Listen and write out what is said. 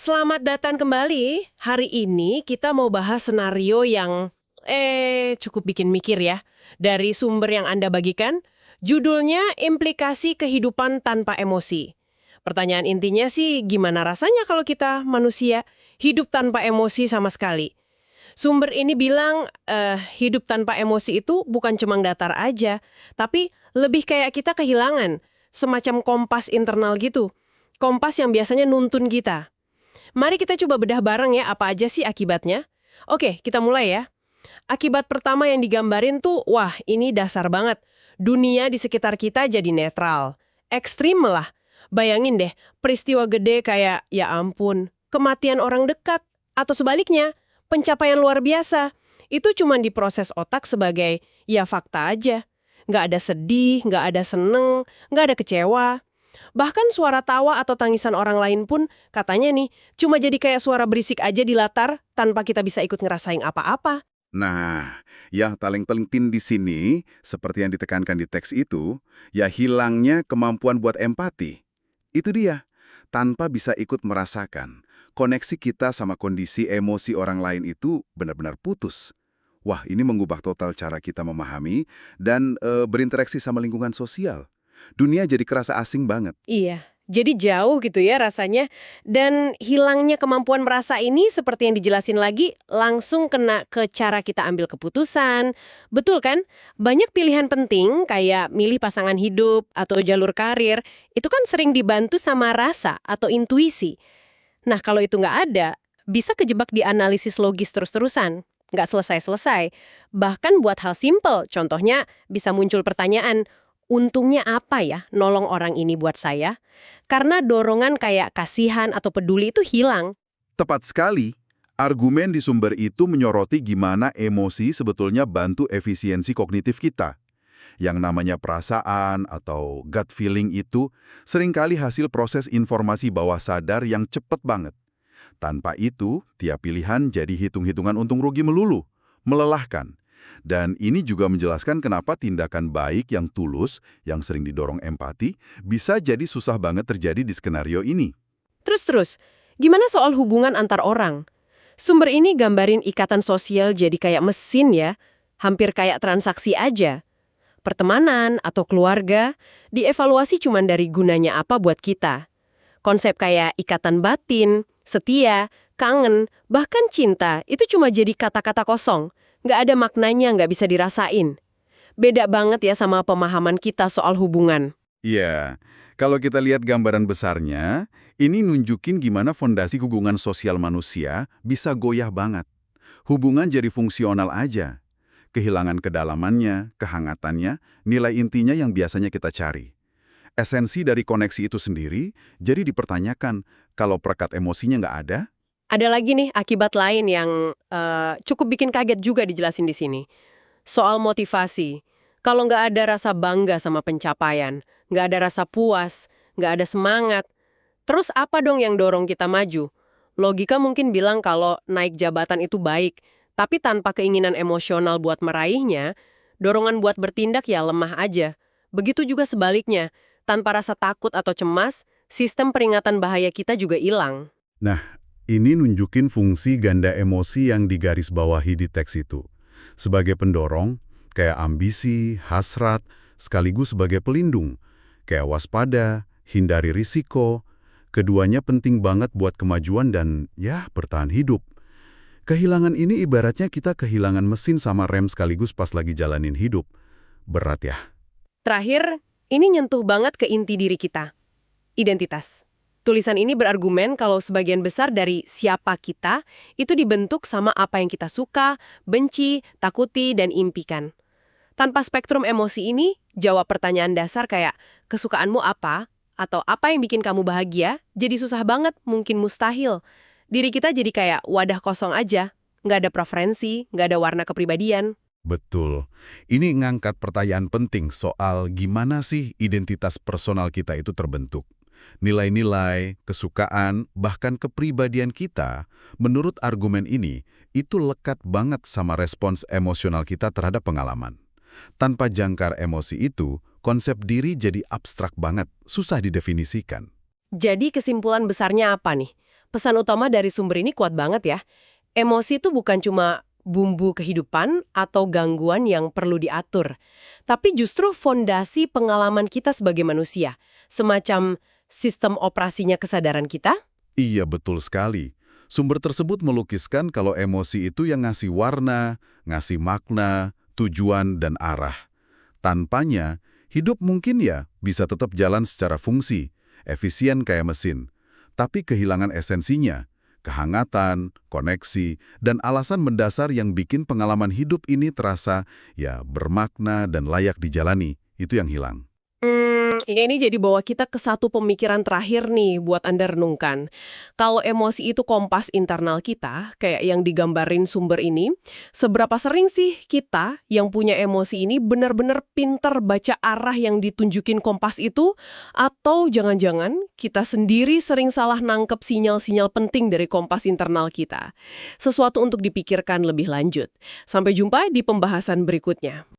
Selamat datang kembali. Hari ini kita mau bahas senario yang cukup bikin mikir ya. Dari sumber yang Anda bagikan, judulnya Implikasi Kehidupan Tanpa Emosi. Pertanyaan intinya sih, gimana rasanya kalau kita manusia hidup tanpa emosi sama sekali? Sumber ini bilang hidup tanpa emosi itu bukan cuma datar aja, tapi lebih kayak kita kehilangan semacam kompas internal gitu. Kompas yang biasanya nuntun kita. Mari kita coba bedah bareng ya apa aja sih akibatnya. Oke, kita mulai ya. Akibat pertama yang digambarin tuh, wah ini dasar banget. Dunia di sekitar kita jadi netral. Ekstrim malah. Bayangin deh, peristiwa gede kayak, ya ampun, kematian orang dekat. Atau sebaliknya, pencapaian luar biasa. Itu cuma diproses otak sebagai, ya fakta aja. Nggak ada sedih, nggak ada seneng, nggak ada kecewa. Bahkan suara tawa atau tangisan orang lain pun katanya nih cuma jadi kayak suara berisik aja di latar tanpa kita bisa ikut ngerasain apa-apa. Nah, yang paling penting di sini, seperti yang ditekankan di teks itu, ya hilangnya kemampuan buat empati. Itu dia, tanpa bisa ikut merasakan. Koneksi kita sama kondisi emosi orang lain itu benar-benar putus. Wah, ini mengubah total cara kita memahami dan berinteraksi sama lingkungan sosial. Dunia jadi kerasa asing banget. Iya, jadi jauh gitu ya rasanya. Dan hilangnya kemampuan merasa ini seperti yang dijelasin lagi langsung kena ke cara kita ambil keputusan. Betul kan? Banyak pilihan penting kayak milih pasangan hidup atau jalur karir, itu kan sering dibantu sama rasa atau intuisi. Nah, kalau itu nggak ada, bisa kejebak di analisis logis terus-terusan. Nggak selesai-selesai. Bahkan buat hal simpel, contohnya bisa muncul pertanyaan, untungnya apa ya nolong orang ini buat saya? Karena dorongan kayak kasihan atau peduli itu hilang. Tepat sekali. Argumen di sumber itu menyoroti gimana emosi sebetulnya bantu efisiensi kognitif kita. Yang namanya perasaan atau gut feeling itu seringkali hasil proses informasi bawah sadar yang cepat banget. Tanpa itu, tiap pilihan jadi hitung-hitungan untung rugi melulu, melelahkan. Dan ini juga menjelaskan kenapa tindakan baik yang tulus, yang sering didorong empati, bisa jadi susah banget terjadi di skenario ini. Terus, gimana soal hubungan antar orang? Sumber ini gambarin ikatan sosial jadi kayak mesin ya, hampir kayak transaksi aja. Pertemanan atau keluarga, dievaluasi cuma dari gunanya apa buat kita. Konsep kayak ikatan batin, setia, kangen, bahkan cinta, itu cuma jadi kata-kata kosong. Nggak ada maknanya, nggak bisa dirasain. Beda banget ya sama pemahaman kita soal hubungan. Iya, kalau kita lihat gambaran besarnya, ini nunjukin gimana fondasi hubungan sosial manusia bisa goyah banget. Hubungan jadi fungsional aja. Kehilangan kedalamannya, kehangatannya, nilai intinya yang biasanya kita cari. Esensi dari koneksi itu sendiri jadi dipertanyakan kalau perekat emosinya nggak ada. Ada lagi nih akibat lain yang cukup bikin kaget juga dijelasin di sini. Soal motivasi. Kalau nggak ada rasa bangga sama pencapaian, nggak ada rasa puas, nggak ada semangat, terus apa dong yang dorong kita maju? Logika mungkin bilang kalau naik jabatan itu baik, tapi tanpa keinginan emosional buat meraihnya, dorongan buat bertindak ya lemah aja. Begitu juga sebaliknya, tanpa rasa takut atau cemas, sistem peringatan bahaya kita juga hilang. Nah, ini nunjukin fungsi ganda emosi yang digarisbawahi di teks itu. Sebagai pendorong, kayak ambisi, hasrat, sekaligus sebagai pelindung, kayak waspada, hindari risiko. Keduanya penting banget buat kemajuan dan, ya, bertahan hidup. Kehilangan ini ibaratnya kita kehilangan mesin sama rem sekaligus pas lagi jalanin hidup. Berat ya. Terakhir, ini nyentuh banget ke inti diri kita. Identitas. Tulisan ini berargumen kalau sebagian besar dari siapa kita itu dibentuk sama apa yang kita suka, benci, takuti, dan impikan. Tanpa spektrum emosi ini, jawab pertanyaan dasar kayak kesukaanmu apa atau apa yang bikin kamu bahagia jadi susah banget, mungkin mustahil. Diri kita jadi kayak wadah kosong aja, nggak ada preferensi, nggak ada warna kepribadian. Betul. Ini ngangkat pertanyaan penting soal gimana sih identitas personal kita itu terbentuk. Nilai-nilai, kesukaan, bahkan kepribadian kita, menurut argumen ini, itu lekat banget sama respons emosional kita terhadap pengalaman. Tanpa jangkar emosi itu, konsep diri jadi abstrak banget, susah didefinisikan. Jadi kesimpulan besarnya apa nih? Pesan utama dari sumber ini kuat banget ya. Emosi itu bukan cuma bumbu kehidupan atau gangguan yang perlu diatur, tapi justru fondasi pengalaman kita sebagai manusia, semacam sistem operasinya kesadaran kita. Iya, betul sekali. Sumber tersebut melukiskan kalau emosi itu yang ngasih warna, ngasih makna, tujuan, dan arah. Tanpanya, hidup mungkin ya bisa tetap jalan secara fungsi, efisien kayak mesin. Tapi kehilangan esensinya, kehangatan, koneksi, dan alasan mendasar yang bikin pengalaman hidup ini terasa ya bermakna dan layak dijalani, itu yang hilang. Ya ini jadi bawa kita ke satu pemikiran terakhir nih buat Anda renungkan. Kalau emosi itu kompas internal kita, kayak yang digambarin sumber ini, seberapa sering sih kita yang punya emosi ini benar-benar pinter baca arah yang ditunjukin kompas itu? Atau jangan-jangan kita sendiri sering salah nangkep sinyal-sinyal penting dari kompas internal kita? Sesuatu untuk dipikirkan lebih lanjut. Sampai jumpa di pembahasan berikutnya.